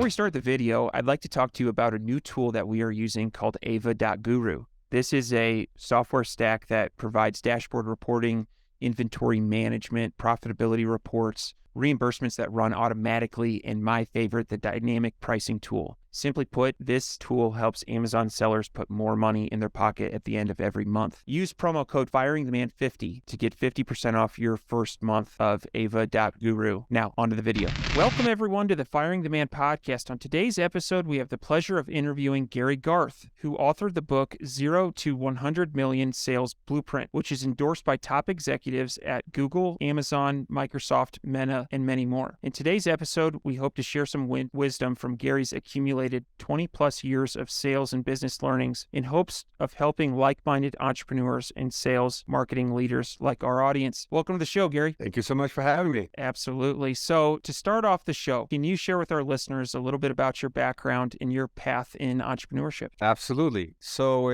we start the video, I'd like to talk to you about a new tool that we are using called Ava.guru. This is a software stack that provides dashboard reporting, inventory management, profitability reports, reimbursements that run automatically, and my favorite, the dynamic pricing tool. Simply put, this tool helps Amazon sellers put more money in their pocket at the end of every month. Use promo code FIRINGTHEMAN50 to get 50% off your first month of Ava.guru. Now, onto the video. Welcome, everyone, to the Firing the Man podcast. On today's episode, we have the pleasure of interviewing Gary Garth, who authored the book 0 to 100 Million Sales Blueprint, which is endorsed by top executives at Google, Amazon, Microsoft, Meta, and many more. In today's episode, we hope to share some wisdom from Gary's accumulated 20 plus years of sales and business learnings in hopes of helping like-minded entrepreneurs and sales marketing leaders like our audience. Welcome to the show, Gary. Thank you so much for having me. Absolutely. So to start off the show, can you share with our listeners a little bit about your background and your path in entrepreneurship? Absolutely. So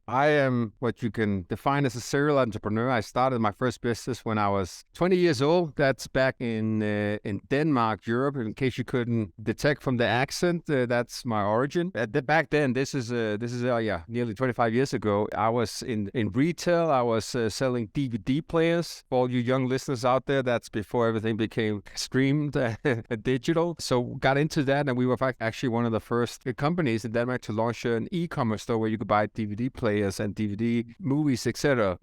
I am what you can define as a serial entrepreneur. I started my first business when I was 20 years old. That's back in Denmark, Europe. In case you couldn't detect from the accent, that's my origin. Back then, this is nearly 25 years ago. I was in retail. I was selling DVD players. For all you young listeners out there, that's before everything became streamed digital. So got into that, and we were actually one of the first companies in Denmark to launch an e-commerce store where you could buy DVD players and DVD movies, etc.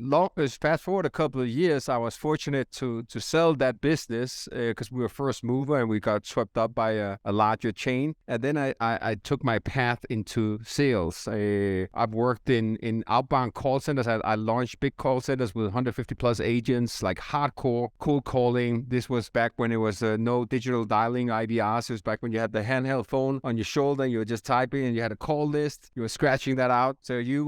Fast forward a couple of years, I was fortunate to sell that business because we were first mover and we got swept up by a larger chain. And then I took my path into sales. I've worked in outbound call centers. I launched big call centers with 150 plus agents, like hardcore cold calling. This was back when it was no digital dialing IVRs. It was back when you had the handheld phone on your shoulder and you were just typing and you had a call list. You were scratching that out. So you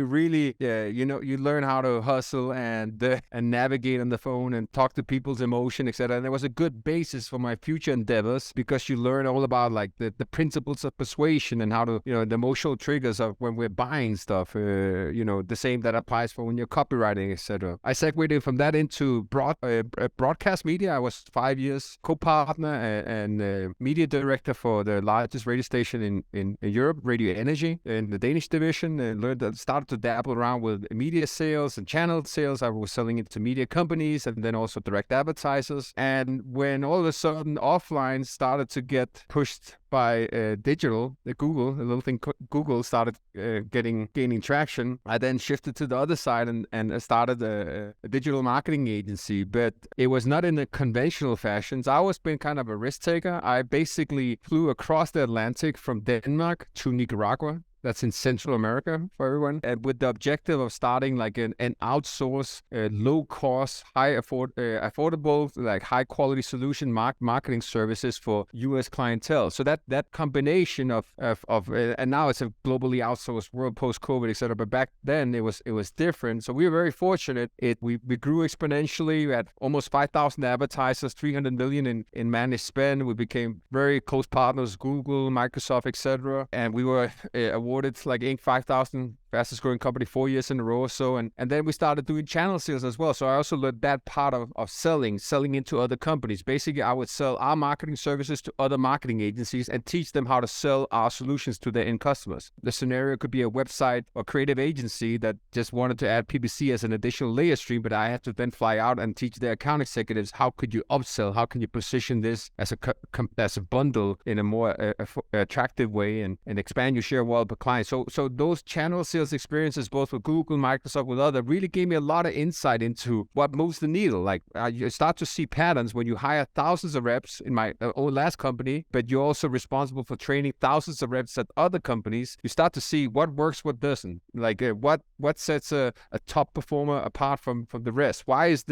really you learn how to hustle and navigate on the phone and talk to people's emotion, etc. And there was a good basis for my future endeavors because you learn all about like the principles of persuasion and how to, the emotional triggers of when we're buying stuff, the same that applies for when you're copywriting, etc. I segued from that into broadcast media. I was 5 years co-partner and media director for the largest radio station in Europe, Radio Energy, in the Danish division, and started to dabble around with media sales and channel sales. I was selling it to media companies and then also direct advertisers. And when all of a sudden offline started to get pushed by digital, Google, the little thing Google started gaining traction, I then shifted to the other side and started a digital marketing agency. But it was not in a conventional fashion. So I always been kind of a risk taker. I basically flew across the Atlantic from Denmark to Nicaragua. That's in Central America for everyone. And with the objective of starting like an outsourced, low-cost, affordable, like high-quality solution marketing services for U.S. clientele. So that combination of and now it's a globally outsourced world post-COVID, etc. But back then it was different. So we were very fortunate. We grew exponentially. We had almost 5,000 advertisers, 300 million in managed spend. We became very close partners, Google, Microsoft, etc. And we were awarded like Inc. 5,000 fastest growing company 4 years in a row or so. And then we started doing channel sales as well. So I also learned that part of selling into other companies. Basically, I would sell our marketing services to other marketing agencies and teach them how to sell our solutions to their end customers. The scenario could be a website or creative agency that just wanted to add PPC as an additional layer stream, but I had to then fly out and teach their account executives, how could you upsell? How can you position this as a bundle in a more attractive way and expand your share of wallet per client? So those channel sales experiences, both with Google, Microsoft, with others, really gave me a lot of insight into what moves the needle. Like you start to see patterns when you hire thousands of reps in my own last company, but you're also responsible for training thousands of reps at other companies. You start to see what works, what doesn't. Like what sets a top performer apart from the rest. Why is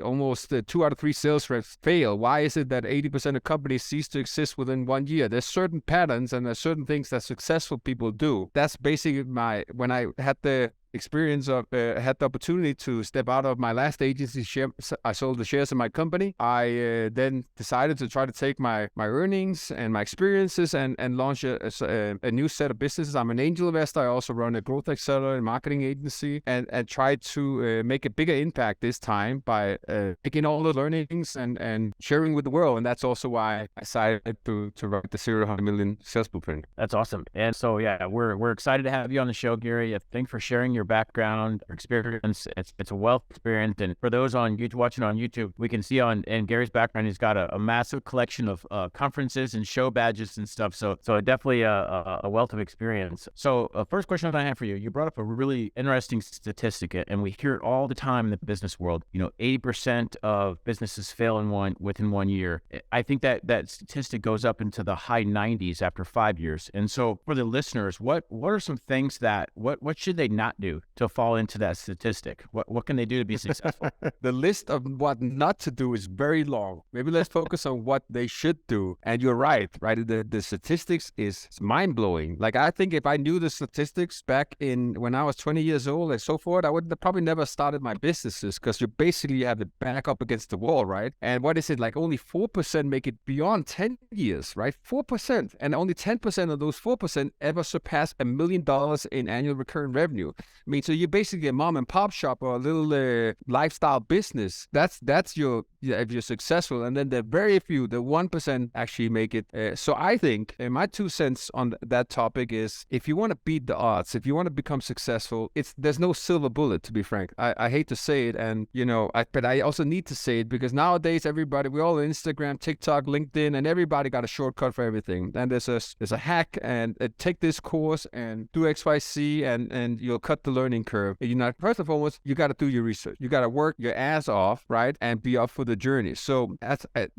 almost 2 out of 3 sales reps fail? Why is it that 80% of companies cease to exist within 1 year? There's certain patterns and there's certain things that successful people do. That's basically when I had the experience of had the opportunity to step out of my last agency. I sold the shares in my company. I then decided to try to take my earnings and my experiences and launch a new set of businesses. I'm an angel investor. I also run a growth accelerator and marketing agency, and try to make a bigger impact this time by taking all the learnings and sharing with the world. And that's also why I decided to write the 0 to 100 million sales blueprint. That's awesome. And so, yeah, we're excited to have you on the show, Gary. Thanks for sharing your background, experience. It's a wealth experience. And for those on YouTube, watching on YouTube, we can see in Gary's background, he's got a massive collection of conferences and show badges and stuff. So definitely a wealth of experience. So first question I have for you, you brought up a really interesting statistic, and we hear it all the time in the business world. 80% of businesses fail within 1 year. I think that statistic goes up into the high 90s after 5 years. And so for the listeners, what are some things what should they not do to fall into that statistic? What can they do to be successful? The list of what not to do is very long. Maybe let's focus on what they should do. And you're right? The statistics is mind-blowing. Like, I think if I knew the statistics back when I was 20 years old and so forth, I would have probably never started my businesses, because you basically have to back up against the wall, right? And what is it, like only 4% make it beyond 10 years, right? 4%. And only 10% of those 4% ever surpass $1 million in annual recurring revenue. I mean, so you're basically a mom and pop shop or a little lifestyle business. That's your, if you're successful. And then the very few, the 1% actually make it. So I think my 2 cents on that topic is, if you want to beat the odds, if you want to become successful, there's no silver bullet, to be frank. I hate to say it, and but I also need to say it, because nowadays we're all on Instagram, TikTok, LinkedIn, and everybody got a shortcut for everything. And there's a hack, and take this course and do XYZ, and you'll cut the learning curve. First and foremost, you got to do your research. You got to work your ass off, right, and be up for the journey. So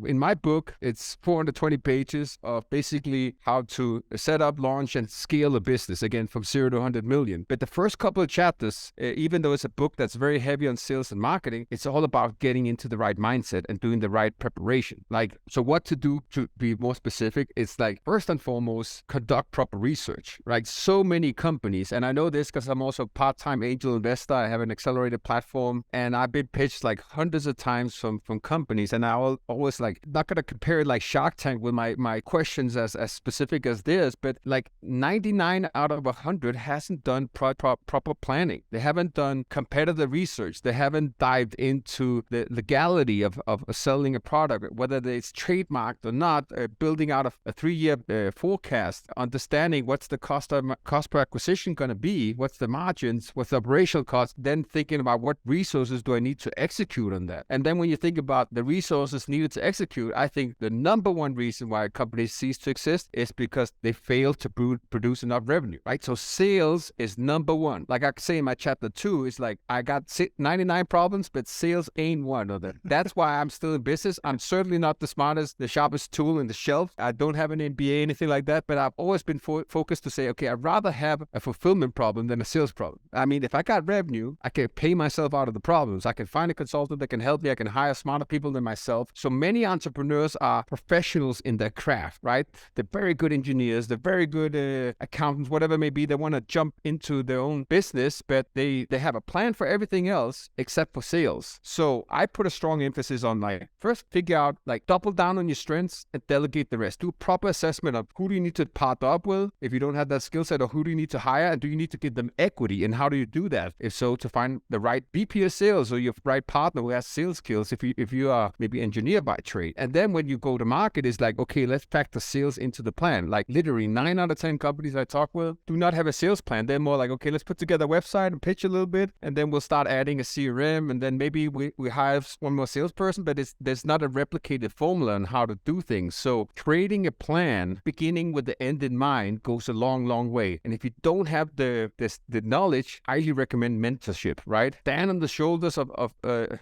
in my book, it's 420 pages of basically how to set up, launch, and scale a business, again, from 0 to 100 million. But the first couple of chapters, even though it's a book that's very heavy on sales and marketing, it's all about getting into the right mindset and doing the right preparation. Like, so what to do, to be more specific, it's like, first and foremost, conduct proper research, right? So many companies, and I know this because I'm also a part-time angel investor. I have an accelerated platform, and I've been pitched like hundreds of times from companies, and I always not going to compare it like Shark Tank with my questions as specific as this, but like 99 out of 100 hasn't done proper planning. They haven't done competitive research. They haven't dived into the legality of selling a product, whether it's trademarked or not, building out a 3-year forecast, understanding what's the cost per acquisition going to be, what's the margins, what's the operational cost, then thinking about what resources do I need to execute on that. And then when you think about the resources needed to execute, I think the number one reason why companies cease to exist is because they fail to produce enough revenue, right? So sales is number one. Like I say in my chapter 2, it's like, I got 99 problems, but sales ain't one of them. That's why I'm still in business. I'm certainly not the smartest, the sharpest tool in the shelf. I don't have an MBA, anything like that, but I've always been focused to say, okay, I'd rather have a fulfillment problem than a sales problem. I mean, if I got revenue, I can pay myself out of the problems. I can find a consultant that can help me. I can hire smarter people than myself. So many entrepreneurs are professionals in their craft, right? They're very good engineers. They're very good accountants, whatever it may be. They want to jump into their own business, but they have a plan for everything else except for sales. So I put a strong emphasis on first figure out, double down on your strengths and delegate the rest. Do a proper assessment of who do you need to partner up with if you don't have that skill set, or who do you need to hire, and do you need to give them equity, and how do you do that? If so, to find the right VP of sales or your right partner who has sales skills if you are maybe engineer by trade. And then when you go to market, it's like, okay, let's factor sales into the plan. Like literally 9 out of 10 companies I talk with do not have a sales plan. They're more like, okay, let's put together a website and pitch a little bit, and then we'll start adding a CRM, and then maybe we hire one more salesperson, but there's not a replicated formula on how to do things. So creating a plan, beginning with the end in mind, goes a long, long way. And if you don't have the knowledge, I highly recommend mentorship, right? Stand on the shoulders of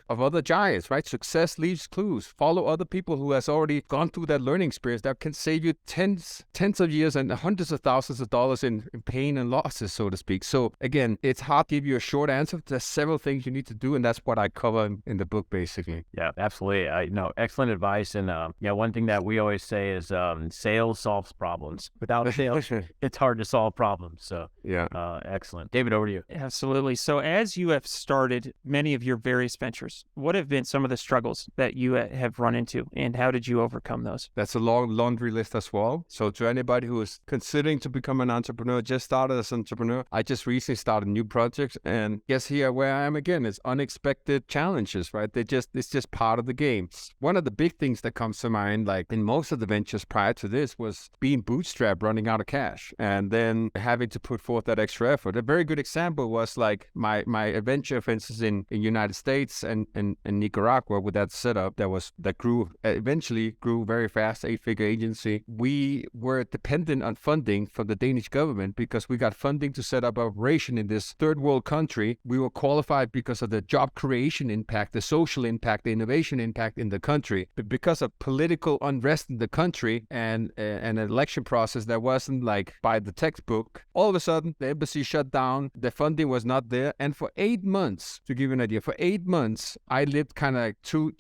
other giants, right? Success leaves clues. Follow other people who has already gone through that learning experience that can save you tens of years and hundreds of thousands of dollars in pain and losses, so to speak. So again, it's hard to give you a short answer. There's several things you need to do, and that's what I cover in the book, basically. Yeah, absolutely. Excellent advice. And one thing that we always say is sales solves problems. Without sales, it's hard to solve problems. So yeah, excellent. David, over to you. you. Absolutely. So, as you have started many of your various ventures, what have been some of the struggles that you have run into, and how did you overcome those? That's a long laundry list as well. So to anybody who is considering to become an entrepreneur, just started as an entrepreneur, I just recently started new projects, and guess here where I am again, it's unexpected challenges, right? It's just part of the game. One of the big things that comes to mind, like in most of the ventures prior to this, was being bootstrapped, running out of cash, and then having to put forth that extra effort. A very good example was like my venture, for instance, in United States and Nicaragua with that setup that eventually grew very fast, 8-figure agency. We were dependent on funding from the Danish government because we got funding to set up an operation in this third world country. We were qualified because of the job creation impact, the social impact, the innovation impact in the country. But because of political unrest in the country and an election process that wasn't like by the textbook, all of a sudden the embassy shut down, the funding was not there. And for 8 months, to give you an idea, for 8 months, I lived kind of like two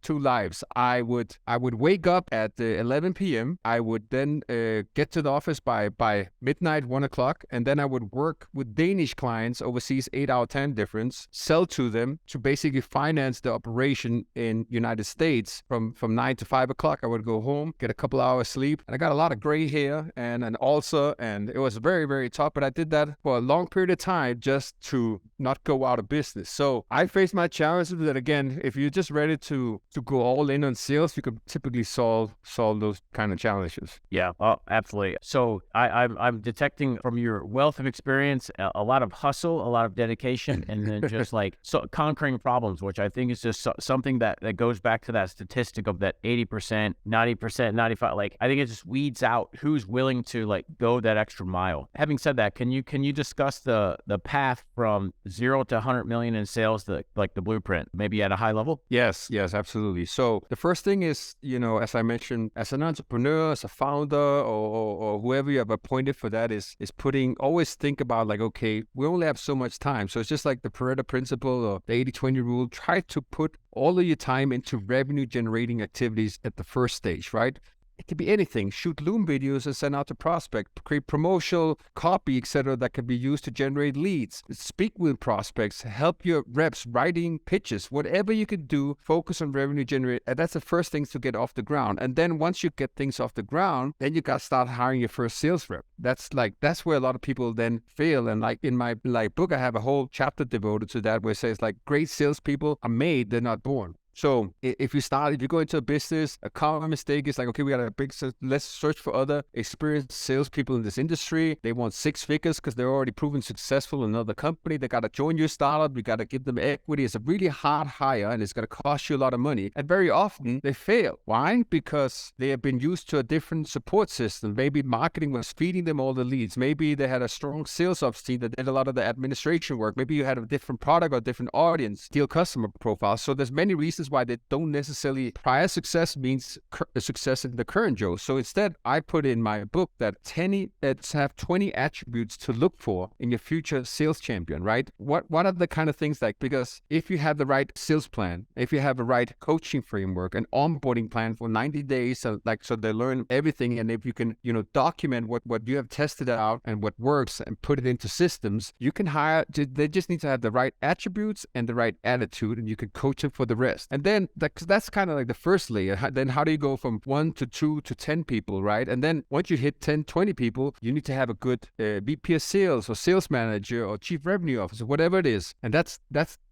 lives. I would wake up at 11 p.m. I would then get to the office by midnight, 1 o'clock, and then I would work with Danish clients overseas, 8-hour time difference, sell to them to basically finance the operation in United States from 9 to 5 o'clock. I would go home, get a couple hours sleep, and I got a lot of gray hair and an ulcer, and it was very, very tough, but I did that for a long period of time just to not go out of business. So I faced my challenges that, again, if you're just ready to go all in on sales, you could typically solve those kind of challenges. Yeah, absolutely. So I'm detecting from your wealth of experience a lot of hustle, a lot of dedication, and then just like conquering problems, which I think is just something that goes back to that statistic of that 80%, 90%, 95%. Like I think it just weeds out who's willing to like go that extra mile. Having said that, can you discuss the path from 0 to 100 million in sales, the blueprint, maybe at a high level? Yes, absolutely. So the first thing is, as I mentioned, as an entrepreneur, as a founder, or whoever you have appointed for that is always think about like, okay, we only have so much time. So it's just like the Pareto principle or the 80-20 rule. Try to put all of your time into revenue generating activities at the first stage, right? It could be anything. Shoot Loom videos and send out to prospect, create promotional copy, etc., that can be used to generate leads. Speak with prospects, help your reps writing pitches, whatever you could do, focus on revenue generate. And that's the first things to get off the ground. And then once you get things off the ground, then you got to start hiring your first sales rep. That's where a lot of people then fail. And like in my book, I have a whole chapter devoted to that where it says like great salespeople are made, they're not born. So if you go into a business, a common mistake is like, okay, we got a big, let's search for other experienced salespeople in this industry. They want 6 figures because they're already proven successful in another company. They got to join your startup. You got to give them equity. It's a really hard hire and it's going to cost you a lot of money. And very often they fail. Why? Because they have been used to a different support system. Maybe marketing was feeding them all the leads. Maybe they had a strong sales ops team that did a lot of the administration work. Maybe you had a different product or different audience, deal customer profile. So there's many reasons why they don't necessarily prior success means success in the current Joe. So instead, I put in my book that have 20 attributes to look for in your future sales champion, right? What are the kind of things like, because if you have the right sales plan, if you have the right coaching framework, an onboarding plan for 90 days, so they learn everything, and if you can, document what you have tested out and what works and put it into systems, you can hire, they just need to have the right attributes and the right attitude, and you can coach them for the rest. And then that's kind of like the first layer. Then how do you go from 1 to 2 to 10 people, right? And then once you hit 10, 20 people, you need to have a good VP of sales or sales manager or chief revenue officer, whatever it is. And that's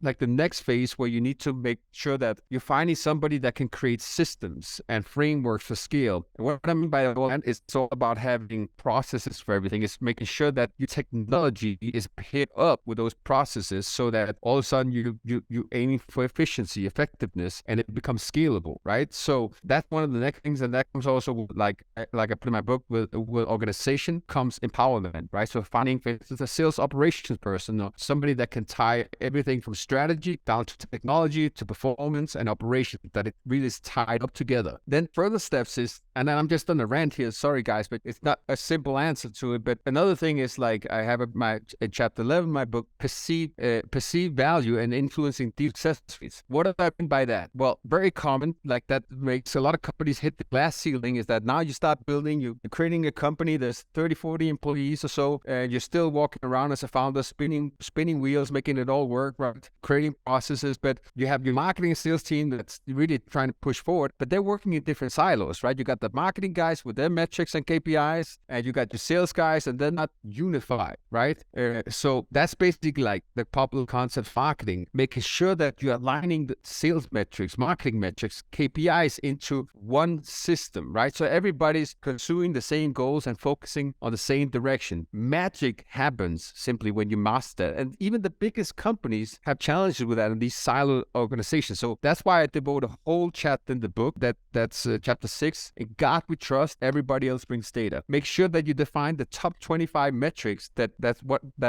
like the next phase where you need to make sure that you're finding somebody that can create systems and frameworks for scale. And what I mean by that is it's all about having processes for everything. It's making sure that your technology is paired up with those processes so that all of a sudden you aiming for efficiency, effectiveness, and it becomes scalable, right? So that's one of the next things, and that comes also with, like I put in my book, with organization comes empowerment, right? So finding, for instance, a sales operations person or somebody that can tie everything from strategy down to technology to performance and operations, that it really is tied up together. Then further steps is, and then I'm just on a rant here, sorry guys, but it's not a simple answer to it. But another thing is, like I have in chapter 11 of my book, perceive value and influencing deal success rates. What do I mean by by that? Well, very common, like that makes a lot of companies hit the glass ceiling, is that now you start building, you're creating a company, there's 30, 40 employees or so, and you're still walking around as a founder, spinning wheels, making it all work, right? Creating processes, but you have your marketing and sales team that's really trying to push forward, but they're working in different silos, right? You got the marketing guys with their metrics and KPIs, and you got your sales guys, and they're not unified, right? So that's basically like the popular concept of marketing, making sure that you're aligning the sales metrics, marketing metrics, KPIs into one system, right? So everybody's pursuing the same goals and focusing on the same direction. Magic happens simply when you master that. And even the biggest companies have challenges with that in these silo organizations. So that's why I devote a whole chapter in the book, that's chapter 6. In God we trust, everybody else brings data. Make sure that you define the top 25 metrics that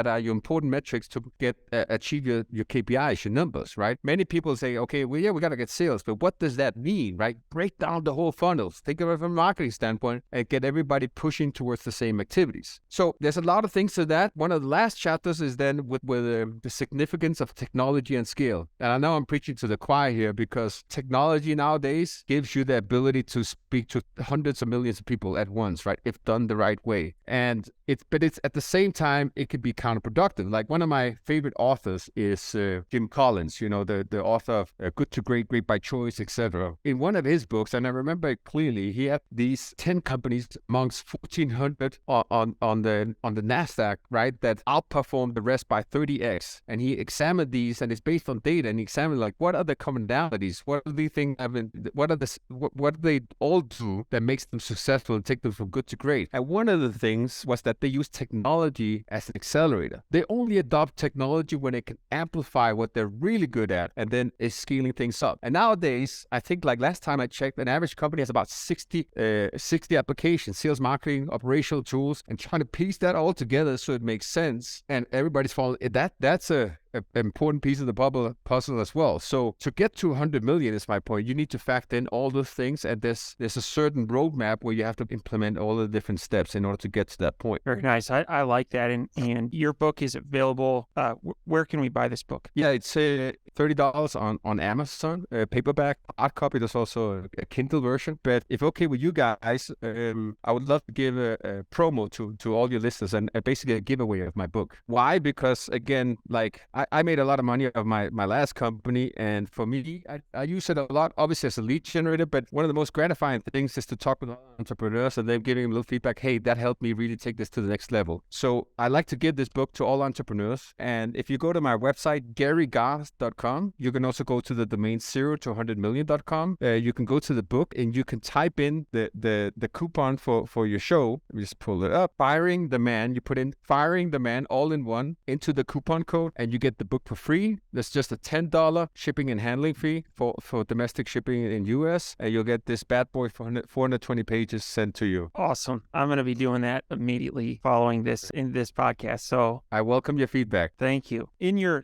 are your important metrics to get achieve your KPIs, your numbers, right? Many people say, okay, well, yeah, we got to get sales, but what does that mean, right? Break down the whole funnels. Think of it from a marketing standpoint and get everybody pushing towards the same activities. So there's a lot of things to that. One of the last chapters is then with the significance of technology and scale. And I know I'm preaching to the choir here because technology nowadays gives you the ability to speak to hundreds of millions of people at once, right? If done the right way. But it's at the same time, it could be counterproductive. Like one of my favorite authors is Jim Collins, the author of Good to Great, Great by Choice, etc. In one of his books, and I remember it clearly, he had these 10 companies amongst 1,400 on the NASDAQ, right, that outperformed the rest by 30x. And he examined these, and it's based on data, and he examined like what are the commonalities, what do they think, what do they all do that makes them successful and take them from good to great. And one of the things was that they use technology as an accelerator. They only adopt technology when it can amplify what they're really good at, and then is scaling things up. And nowadays, I think like last time I checked, an average company has about 60 applications, sales, marketing, operational tools, and trying to piece that all together so it makes sense. And everybody's following that's an important piece of the puzzle as well. So to get to 100 million is my point. You need to factor in all those things, and there's a certain roadmap where you have to implement all the different steps in order to get to that point. Very nice. I like that. And your book is available. Where can we buy this book? Yeah, it's $30 on Amazon, paperback, hard copy. There's also a Kindle version. But if okay with you guys, I would love to give a promo to all your listeners and basically a giveaway of my book. Why? Because again, like I made a lot of money of my last company, and for me, I use it a lot, obviously as a lead generator, but one of the most gratifying things is to talk with entrepreneurs and them giving them a little feedback. Hey, that helped me really take this to the next level. So I like to give this book to all entrepreneurs. And if you go to my website, GaryGarth.com, you can also go to the domain 0 to 100million.com. You can go to the book and you can type in the coupon for your show. Let me just pull it up. Firing the Man. You put in Firing the Man all in one into the coupon code, and you get the book for free. There's just a $10 shipping and handling fee for domestic shipping in US, and you'll get this bad boy for 420 pages sent to you. Awesome. I'm going to be doing that immediately following this in this podcast. So I welcome your feedback. Thank you.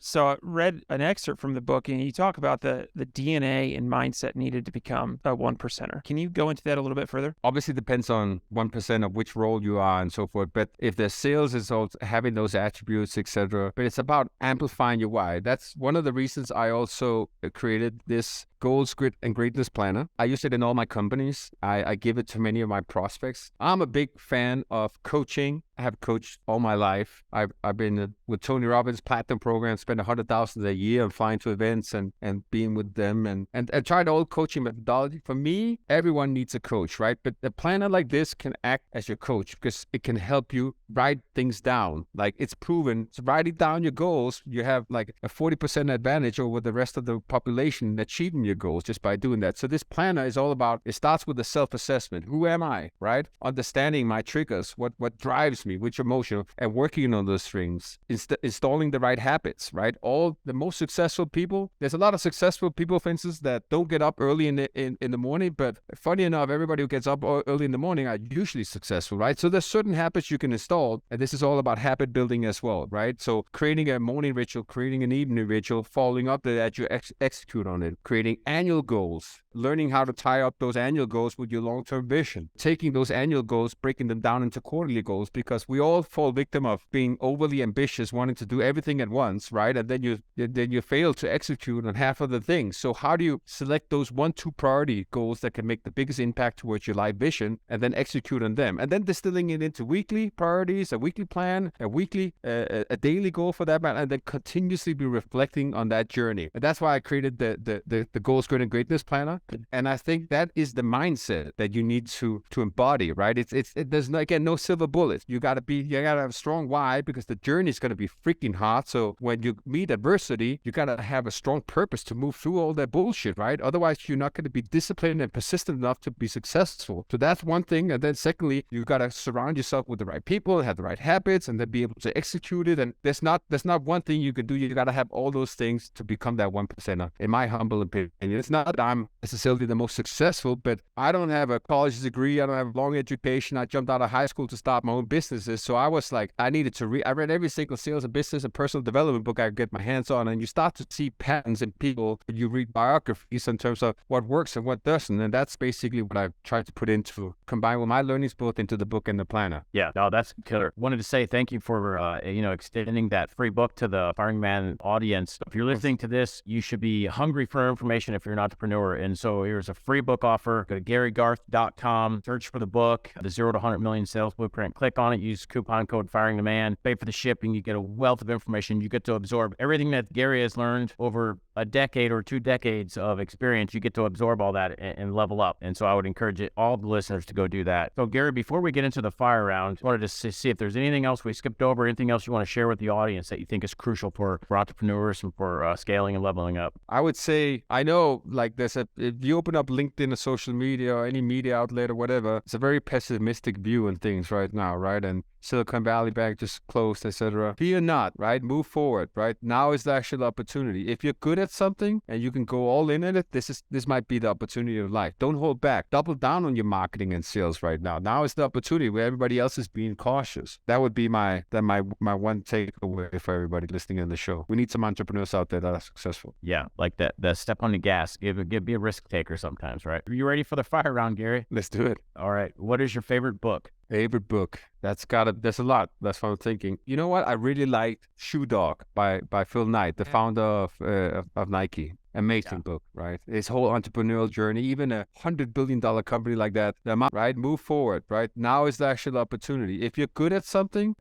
So I read an excerpt from the book, and you talk about the DNA and mindset needed to become a 1%er. Can you go into that a little bit further? Obviously, it depends on 1% of which role you are and so forth. But if the sales is also having those attributes, etc., but it's about amplifying your why. That's one of the reasons I also created this Goals, Grit, and Greatness Planner. I use it in all my companies. I give it to many of my prospects. I'm a big fan of coaching. I have coached all my life. I've been with Tony Robbins' Platinum program, spent $100,000 a year on flying to events and being with them and tried all coaching methodology. For me, everyone needs a coach, right? But a planner like this can act as your coach because it can help you write things down. Like it's proven, so writing down your goals, you have like a 40% advantage over the rest of the population in achieving your goals just by doing that. So this planner is all about, it starts with the self-assessment. Who am I, right? Understanding my triggers, what drives me, which emotion, and working on those things, installing the right habits, right? All the most successful people, there's a lot of successful people, for instance, that don't get up early in the morning, but funny enough, everybody who gets up early in the morning are usually successful, right? So there's certain habits you can install, and this is all about habit building as well, right? So creating a morning ritual ritual, creating an evening ritual, following up that you execute on it, creating annual goals, learning how to tie up those annual goals with your long-term vision, taking those annual goals, breaking them down into quarterly goals, because we all fall victim of being overly ambitious, wanting to do everything at once, right? And then you fail to execute on half of the things. So how do you select those 1-2 priority goals that can make the biggest impact towards your life vision, and then execute on them, and then distilling it into weekly priorities, a weekly plan, a daily goal for that matter, and then continuously be reflecting on that journey. And that's why I created the Goals Greater Greatness Planner. And I think that is the mindset that you need to embody, right? There's no silver bullet. You gotta have a strong why, because the journey is gonna be freaking hard. So when you meet adversity, you gotta have a strong purpose to move through all that bullshit, right? Otherwise, you're not gonna be disciplined and persistent enough to be successful. So that's one thing. And then secondly, you gotta surround yourself with the right people, have the right habits, and then be able to execute it. And there's not one thing you can do. You gotta have all those things to become that 1%er. In my humble opinion, it's not that I'm necessarily the most successful, but I don't have a college degree. I don't have a long education. I jumped out of high school to start my own businesses. So I was like, I needed to I read every single sales and business and personal development book I could get my hands on. And you start to see patterns in people. You read biographies in terms of what works and what doesn't. And that's basically what I've tried to put into, combine with my learnings both into the book and the planner. Yeah, no, that's killer. Wanted to say thank you for, extending that free book to the Firing Man audience. If you're listening to this, you should be hungry for information if you're an entrepreneur. And so here's a free book offer. Go to GaryGarth.com, search for the book, The 0 to 100 Million Sales Blueprint. Click on it, use coupon code Firing the Man, pay for the shipping. You get a wealth of information. You get to absorb everything that Gary has learned over a decade or 2 decades of experience. You get to absorb all that and level up. And so I would encourage all the listeners to go do that. So Gary, before we get into the fire round, I wanted to see if there's anything else we skipped over, anything else you want to share with the audience that you think is crucial for entrepreneurs and for scaling and leveling up. I would say, I know, like if you open up LinkedIn or social media or any media outlet or whatever, it's a very pessimistic view on things right now, right? And Silicon Valley Bank just closed, etc. Fear not, right? Move forward, right? Now is the actual opportunity. If you're good at something and you can go all in at it, this might be the opportunity of life. Don't hold back. Double down on your marketing and sales right now. Now is the opportunity where everybody else is being cautious. That would be my one takeaway for everybody listening in the show. We need some entrepreneurs out there that are successful. Yeah, like that. The step on the gas. Be a risk taker sometimes, right? Are you ready for the fire round, Gary? Let's do it. All right. What is your favorite book? Favorite book? There's a lot. That's what I'm thinking. You know what? I really liked Shoe Dog by Phil Knight, the founder of Nike. Amazing book, right? His whole entrepreneurial journey, even a $100 billion company like that, right? Move forward, right? Now is the actual opportunity. If you're good at something,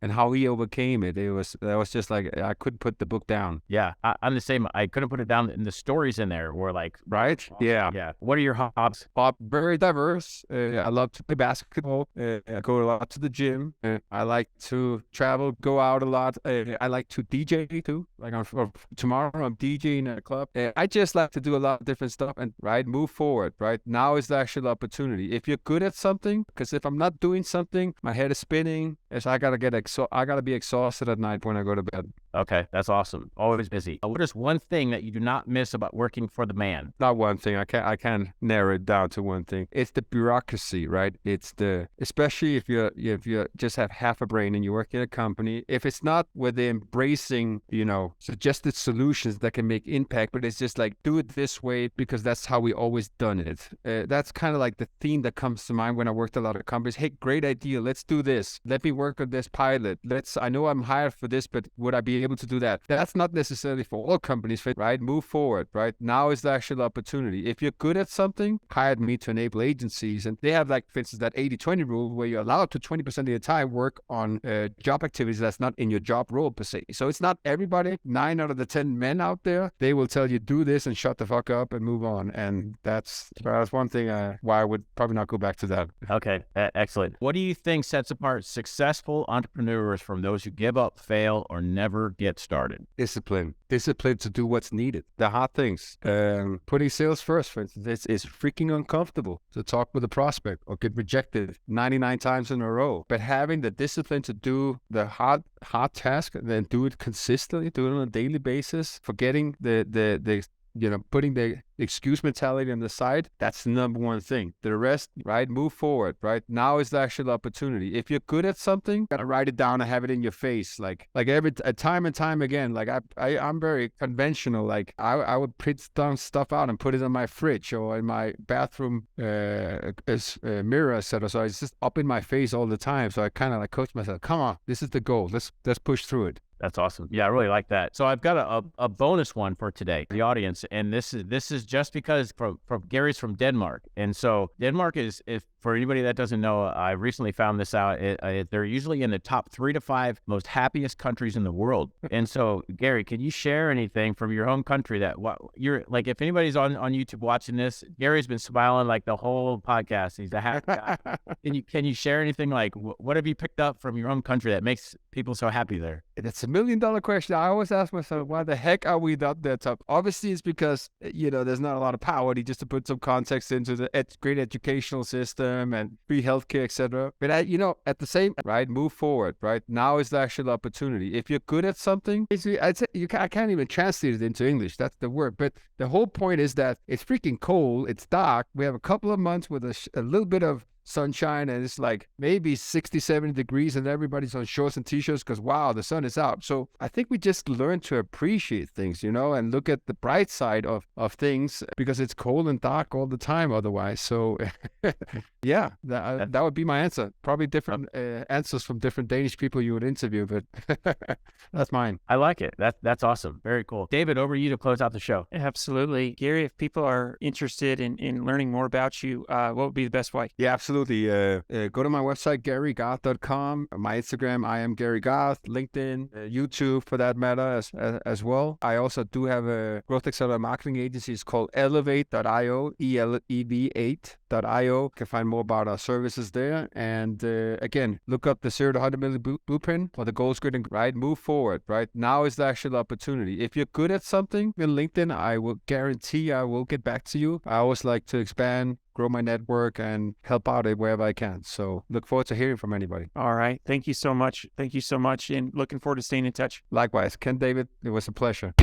and how he overcame it. That was just like, I couldn't put the book down. Yeah, I'm the same. I couldn't put it down. And the stories in there were like, right? Yeah. Yeah. What are your hobbies? Very diverse. I love to play basketball. I go a lot to the gym. I like to travel, go out a lot. I like to DJ too. Like tomorrow I'm DJing at a club. I just like to do a lot of different stuff and move forward, right? Now is the actual opportunity. If you're good at something, because if I'm not doing something, my head is spinning. I gotta be exhausted at night when I go to bed. Okay, that's awesome. Always busy. What is one thing that you do not miss about working for the man? Not one thing. I can't narrow it down to one thing. It's the bureaucracy, right? Especially if you just have half a brain and you work in a company. If it's not where they're embracing, suggested solutions that can make impact, but it's just like, do it this way because that's how we always done it. That's kind of like the theme that comes to mind when I worked a lot of companies. Hey, great idea. Let's do this. Let me work on this pilot. I know I'm hired for this, but would I be able to do that? That's not necessarily for all companies, right? Move forward, right? Now is the actual opportunity. If you're good at something, hired me to enable agencies, and they have, like, for instance, that 80-20 rule where you're allowed to 20% of your time work on job activities that's not in your job role per se. So it's not everybody. 9 out of the 10 men out there, they will tell you do this and shut the fuck up and move on. And that's one thing why I would probably not go back to that. Okay, excellent. What do you think sets apart successful entrepreneurs from those who give up, fail, or never get started? Discipline to do what's needed. The hard things. Putting sales first, for instance, it's freaking uncomfortable to talk with a prospect or get rejected 99 times in a row. But having the discipline to do the hard task and then do it consistently, do it on a daily basis, forgetting the putting the excuse mentality on the side, that's the number one thing. The rest, right? Move forward, right? Now is the actual opportunity. If you're good at something, gotta write it down and have it in your face. Like every time and time again, like I'm very conventional. Like I would print down stuff out and put it on my fridge or in my bathroom mirror, etc. So it's just up in my face all the time. So I kind of like coach myself, come on, this is the goal. Let's push through it. That's awesome. Yeah, I really like that. So I've got a bonus one for today, the audience, and this is just because from Gary's from Denmark, and so Denmark is, if for anybody that doesn't know, I recently found this out. They're usually in the top 3 to 5 most happiest countries in the world. And so, Gary, can you share anything from your home country that you're like? If anybody's on YouTube watching this, Gary's been smiling like the whole podcast. He's a happy guy. Can you share anything like what have you picked up from your own country that makes people so happy there? That's $1 million question. I always ask myself, why the heck are we not that top? Obviously, it's because, there's not a lot of power. Just to put some context into the great educational system and free healthcare, etc. But at the same, right, move forward, right? Now is the actual opportunity. If you're good at something, I'd say I can't even translate it into English. That's the word. But the whole point is that it's freaking cold. It's dark. We have a couple of months with a little bit of sunshine, and it's like maybe 60, 70 degrees, and everybody's on shorts and t-shirts because, wow, the sun is out. So I think we just learn to appreciate things, and look at the bright side of things, because it's cold and dark all the time otherwise. So yeah, that would be my answer. Probably different answers from different Danish people you would interview, but that's mine. I like it. That's awesome. Very cool. David, over to you to close out the show. Absolutely. Gary, if people are interested in learning more about you, what would be the best way? Yeah, absolutely. Go to my website, GaryGarth.com. My Instagram, I am Gary Garth. LinkedIn, YouTube for that matter as well. I also do have a growth accelerator marketing agency. It's called Elevate.io, ELEV8.io. You can find more about our services there. And again, look up the 0 to 100 million blueprint for the goals grid, right? Move forward, right? Now is the actual opportunity. If you're good at something in LinkedIn, I will guarantee I will get back to you. I always like to expand, grow my network, and help out wherever I can. So look forward to hearing from anybody. All right. Thank you so much. Thank you so much. And looking forward to staying in touch. Likewise. Ken, David, it was a pleasure.